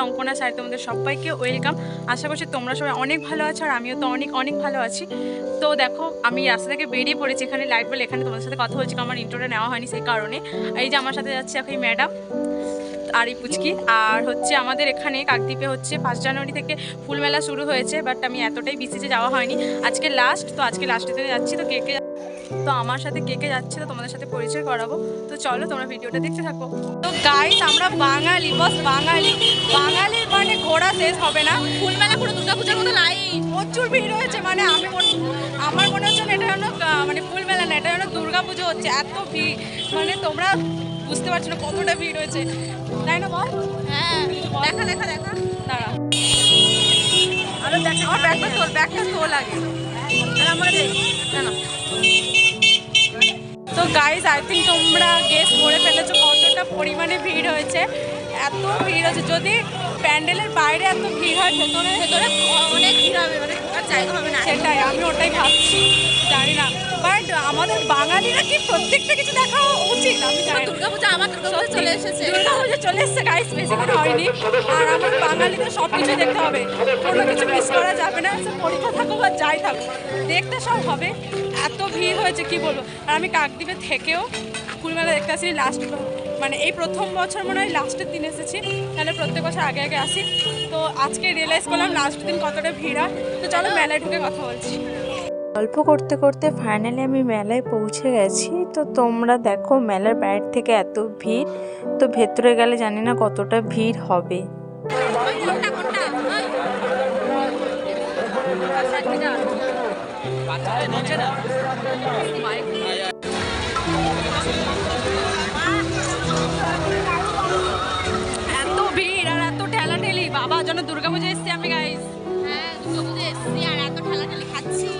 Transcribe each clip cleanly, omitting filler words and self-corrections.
Ankana sir তোমাদের সবাইকে welcome. আশা করছি তোমরা সবাই অনেক ভালো আছো, আর আমিও তো অনেক অনেক ভালো আছি। তো দেখো আমি রাস্তা থেকে বেরিয়ে পড়েছি, এখানে লাইট বলে এখানে তোমাদের সাথে কথা বলছি, আমার ইন্ট্রোটা নেওয়া হয়নি সেই কারণে। এই যে আমার সাথে যাচ্ছে এখন ম্যাডাম আর এই পুচকি। আর হচ্ছে আমাদের এখানে কাকদ্বীপে হচ্ছে 1 জানুয়ারি থেকে ফুল মেলা শুরু হয়েছে, বাট আমি এতটাই বিসিতে যাওয়া হয়নি। আজকে লাস্ট, তো আজকে লাস্টেতে যাচ্ছি। তো কে কে তো আমার সাথে কে কে যাচ্ছে তো তোমাদের সাথে পরিচয় করাবো। তো চলো তোমরা ভিডিওটা দেখতে থাকো। তো গাইস আমরা বাঙালি, বস বাঙালি, বাঙালির মানে ঘোরা শেষ হবে না। ফুলমেলা পুরো দুর্গাপূজার মতো লাইন, প্রচুর ভিড় হয়েছে। মানে আমার মনে হচ্ছে না এটা যেন মানে ফুলমেলা না, এটা যেন দুর্গাপুজো হচ্ছে, এত ভিড়। মানে তোমরা বুঝতে পারছো না কতটা ভিড় হয়েছে, তাই না বল? হ্যাঁ দেখা দেখা দেখা দাঁড়া আরো দেখা, আমার ব্যাগটা তোল আগে আমাদের না। তো গাইজ আই থিঙ্ক তোমরা গেস করে ফেলেছো কতটা পরিমাণে ভিড় হয়েছে। এত ভিড় হয়েছে, যদি প্যান্ডেলের বাইরে এত ভিড় হয়, ভেতরে ভেতরে অনেক ভিড় হবে, মানে জায়গা হবে না। সেটাই আমি ওটাই ভাবছি, জানি না। বাট আমাদের বাঙালিরা কি প্রত্যেকটা কিছু দেখা উচিত? আমি জানি দুর্গাপূজা, আমার দুর্গাপূজা চলে এসেছে, দুর্গাপূজা চলে এসেছে গাইজ, বেশি করে হয়নি। আর আমার বাঙালিদের সব কিছু দেখতে হবে, কোনো কিছু মিস করা যাবে না। পরীক্ষা থাকুক আর যাই থাকুক, দেখতে সব হবে। এত ভিড় হয়েছে কি বলবো। আর আমি কাকদ্বীপে থেকেও ফুলমেলা দেখতে আসি লাস্ট, মানে এই প্রথম বছর মনে হয় লাস্টের দিন এসেছি, তাহলে প্রত্যেক বছর আগে আগে আসি। তো আজকে রিয়েলাইজ করলাম লাস্ট দিন কতটা ভিড় হয়। তো চলো মেলায় ঢুকে কথা বলছি। গল্প করতে করতে ফাইনালি আমি মেলায় পৌঁছে গেছি। তো তোমরা দেখো মেলার বাইরে থেকে এত ভিড়, তো ভেতরে গেলে জানি না কতটা ভিড় হবে। এত ভিড় আর এত ঠেলাঠেলি, বাবা যেন দুর্গাপূজা এসছি আমি গাইস। হ্যাঁ দুর্গাপূজা এসছি আর এত ঠেলাঠেলি খাচ্ছি।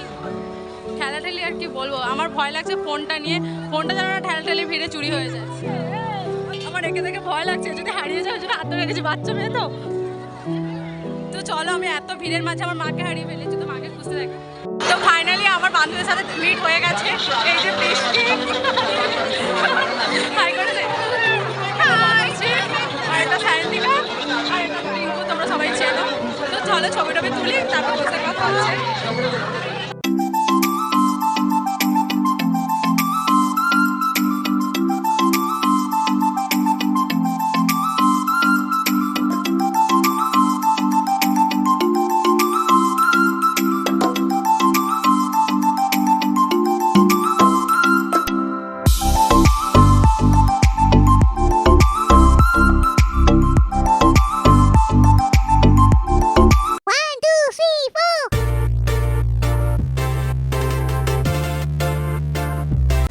ঠেলাঠেলি আর কি বলবো, আমার ভয় লাগছে ফোনটা নিয়ে, ফোনটা যেন না ঠেলাঠেলি ভিড়ে চুরি হয়ে যাচ্ছে। আমার একে থেকে ভয় লাগছে, যদি হারিয়ে যায় যদি হাতে রেখেছি, বাচ্চা মেয়ে তো। তো চলো আমি এত ভিড়ের মাঝে আমার মাকে হারিয়ে ফেলেছি, তো মাকে খুঁজতে থাকি। তো ফাইনালি আমার বান্ধবীদের সাথে মিট হয়ে গেছে। এই যে বৃষ্টি হাই করে দে, আর এটা সায়ন্তিকা, আর এটা রিঙ্কু, তোমরা সবাই চেনো। তো চলো ছবি টবি তুলি, তারপর বসে কথা হচ্ছে।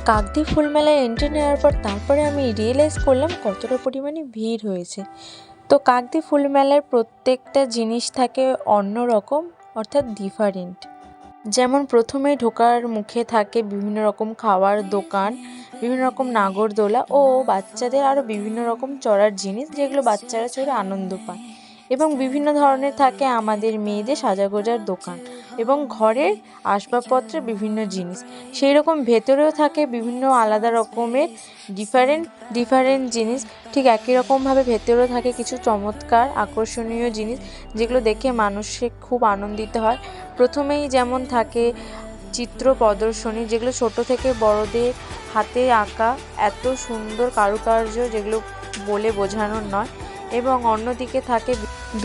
কাকদ্বীপ ফুলমেলায় এন্ট্রি নেওয়ার পর তারপরে আমি রিয়েলাইজ করলাম কতটা পরিমাণে ভিড় হয়েছে। তো কাকদ্বীপ ফুলমেলার প্রত্যেকটা জিনিস থাকে অন্যরকম, অর্থাৎ ডিফারেন্ট। যেমন প্রথমেই ঢোকার মুখে থাকে বিভিন্ন রকম খাওয়ার দোকান, বিভিন্ন রকম নাগরদোলা ও বাচ্চাদের আরও বিভিন্ন রকম চড়ার জিনিস, যেগুলো বাচ্চারা চড়ে আনন্দ পায়। এবং বিভিন্ন ধরনের থাকে আমাদের মেয়েদের সাজাগোজার দোকান এবং ঘরের আসবাবপত্রের বিভিন্ন জিনিস। সেই রকম ভেতরেও থাকে বিভিন্ন আলাদা রকমের ডিফারেন্ট জিনিস। ঠিক একই রকমভাবে ভেতরেও থাকে কিছু চমৎকার আকর্ষণীয় জিনিস, যেগুলো দেখে মানুষের খুব আনন্দিত হয়। প্রথমেই যেমন থাকে চিত্র প্রদর্শনী, যেগুলো ছোট থেকে বড়দের হাতে আঁকা এত সুন্দর কারুকার্য, যেগুলো বলে বোঝানোর নয়। এবং অন্যদিকে থাকে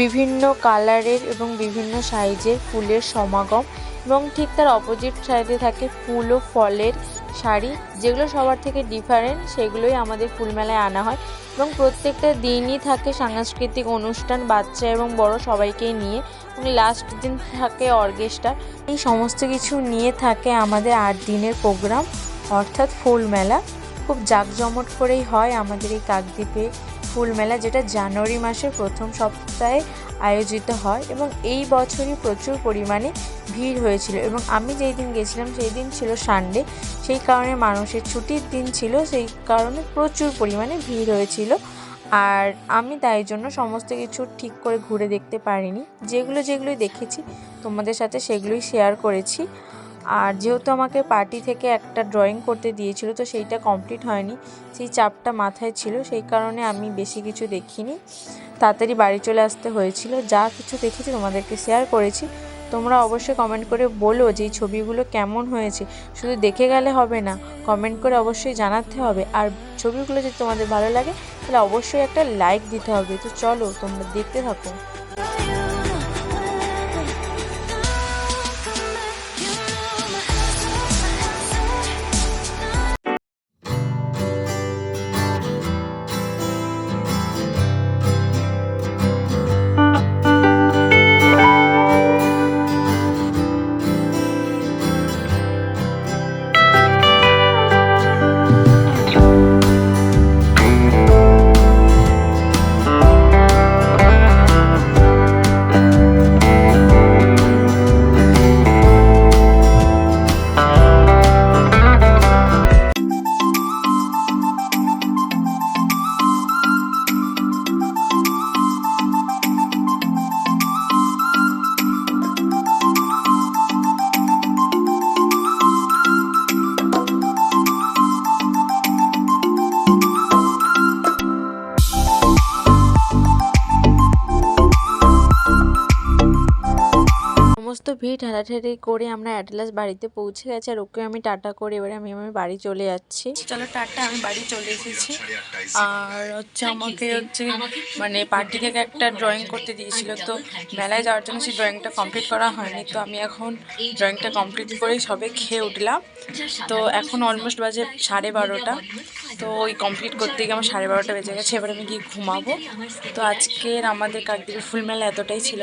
বিভিন্ন কালারের এবং বিভিন্ন সাইজের ফুলের সমাগম, এবং ঠিক তার অপোজিট সাইডে থাকে ফুল ও ফলের শাড়ি, যেগুলো সবার থেকে ডিফারেন্ট, সেগুলোই আমাদের ফুলমেলায় আনা হয়। এবং প্রত্যেকটা দিনই থাকে সাংস্কৃতিক অনুষ্ঠান, বাচ্চা এবং বড় সবাইকেই নিয়ে। এবং লাস্ট দিন থাকে অর্কেস্ট্রা। এই সমস্ত কিছু নিয়ে থাকে আমাদের 8 দিনের প্রোগ্রাম, অর্থাৎ ফুলমেলা। খুব জাঁকজমট করেই হয় আমাদের এই কাকদ্বীপে ফুলমেলা, যেটা জানুয়ারি মাসের প্রথম সপ্তাহে আয়োজিত হয়। এবং এই বছরই প্রচুর পরিমাণে ভিড় হয়েছিল। এবং আমি যেই দিন গেছিলাম সেই দিন ছিল সানডে, সেই কারণে মানুষের ছুটির দিন ছিল, সেই কারণে প্রচুর পরিমাণে ভিড় হয়েছিল। আর আমি তাই জন্য সমস্ত কিছু ঠিক করে ঘুরে দেখতে পারিনি, যেগুলো দেখেছি তোমাদের সাথে সেগুলোই শেয়ার করেছি। আর যেহেতু আমাকে পার্টি থেকে একটা ড্রয়িং করতে দিয়েছিল, তো সেইটা কমপ্লিট হয়নি, সেই চাপটা মাথায় ছিল, সেই কারণে আমি বেশি কিছু দেখিনি। তাড়াতাড়ি বাড়ি চলে আসতে হয়েছিল। যা কিছু দেখেছি তোমাদেরকে শেয়ার করেছি। তোমরা অবশ্যই কমেন্ট করে বলো যে এই ছবিগুলো কেমন হয়েছে। শুধু দেখে গেলে হবে না, কমেন্ট করে অবশ্যই জানাতে হবে। আর ছবিগুলো যদি তোমাদের ভালো লাগে তাহলে অবশ্যই একটা লাইক দিতে হবে। তো চলো তোমরা দেখতে থাকো। সমস্ত ভিড় ঠেলাঠেলি করে আমরা অ্যাটলাস বাড়িতে পৌঁছে গেছি। আর ওকে আমি টাটা করে এবারে আমি আমার বাড়ি চলে যাচ্ছি। চলো টাটা, আমি বাড়ি চলে এসেছি। আর আমাকে মানে পার্টি থেকে একটা ড্রয়িং করতে দিয়েছিল, তো মেলায় যাওয়ার জন্য সেই ড্রয়িংটা কমপ্লিট করা হয়নি। তো আমি এখন ড্রয়িংটা কমপ্লিট করেই সবে খেয়ে উঠলাম। তো এখন অলমোস্ট বাজে 12:30। তো ওই কমপ্লিট করতে গিয়ে আমার 12:30 বেজে গেছে। এবার আমি গিয়ে ঘুমাবো। তো আজকের আমাদের কাকদ্বীপের ফুল মেলা এতটাই ছিল।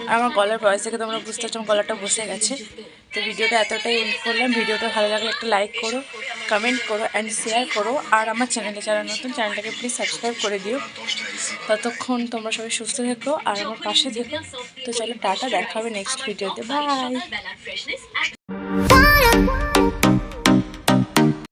আর আমার গলার ভয়েস থেকে তোমরা বুঝতে পারছো আমার গলাটা বসে গেছে। তো ভিডিওটা এতটাই এন্ড করলাম। ভিডিওটা ভালো লাগলে একটা লাইক করো, কমেন্ট করো অ্যান্ড শেয়ার করো। আর আমার চ্যানেলে যারা নতুন, চ্যানেলটাকে প্লিজ সাবস্ক্রাইব করে দিও। ততক্ষণ তোমরা সবাই সুস্থ থেকো আর আমার পাশে থেকো। তো চলো টাটা, দেখা হবে নেক্সট ভিডিওতে। বাই।